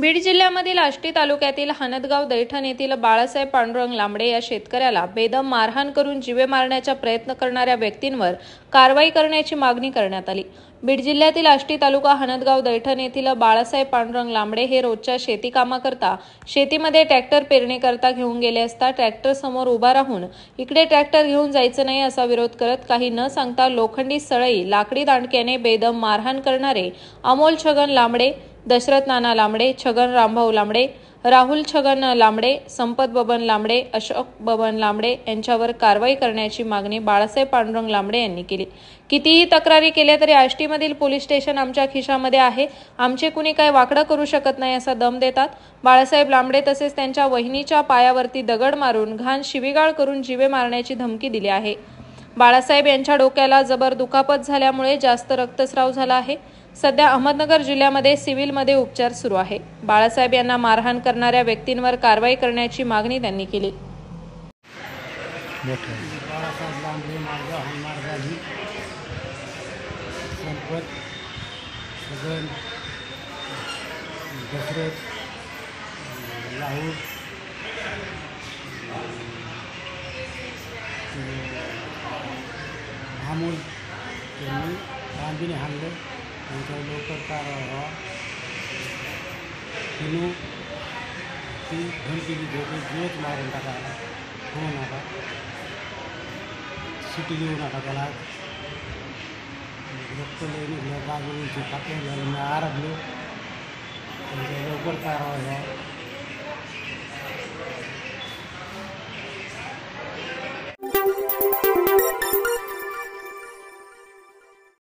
बीड जिल्ह्यामधील आष्टी तालुक्यातील हनदगाव दैठण येथील बाळासाहेब पांडुरंग लांबडे या शेतकऱ्याला बेदम मारहाण करून जीवे मारण्याचा प्रयत्न करणाऱ्या व्यक्तींवर कारवाई करण्याची मागणी करण्यात आली। बीड जिल्ह्यातील आष्टी तालुका हनदगाव दैठण येथील बाळासाहेब पांडुरंग लांबडे हे रोजच्या शेती कामाकरता शेतीमध्ये ट्रॅक्टर पेरणीकरता घेऊन गेले असता ट्रॅक्टर समोर उभा राहून इकडे ट्रॅक्टर घेऊन जायचं नाही असा विरोध करत काही न सांगता लोखंडी सळई लाकडी दांडक्याने बेदम मारहाण करणारे अमोल छगन लांबडे, दशरथ नाना लांबडे, छगन रामभाऊ लांबडे, राहुल छगन लांबडे, संपत बबन लांबडे, अशोक बबन लांबडे यांच्यावर कारवाई करण्याची मागणी बाळासाहेब पांडुरंग लांबडे यांनी केली। कितीही तक्रारी केल्या तरी आष्टीमधील पोलीस स्टेशन आमच्या खिशामध्ये आहे, आमचे कुणी काय वाकडं करू शकत नाही असा दम देतात। बाळासाहेब लांबडे तसेच त्यांच्या वहिनीच्या पायावरती दगड मारून घाण शिवीगाळ करून जीवे मारण्याची धमकी दिली आहे। बाळासाहेब यांच्या डोक्याला जबर दुखापत झाल्यामुळे जास्त रक्तस्राव झाला आहे। सध्या अहमदनगर जिल्ह्यामध्ये सिव्हिलमध्ये उपचार सुरू आहे। बाळासाहेब यांना मारहाण करणाऱ्या व्यक्तींवर कारवाई करण्याची मागणी त्यांनी केली। बाळासाहेब लांबडे मारहाण झाली। संपत छगन दशरथ राहुल अमोल यांनी गांधीने हाणलं। त्यांच्या लवकर कारवाई व्हावा। तिने ती धमकी दिली होती, जीवच मारून टाका, होऊ नका, सुटी देऊ नका त्याला। रक्त लई निघलं, बाजूचे टाकले, आरडले, त्यांच्या लवकर कारवाई व्हावा।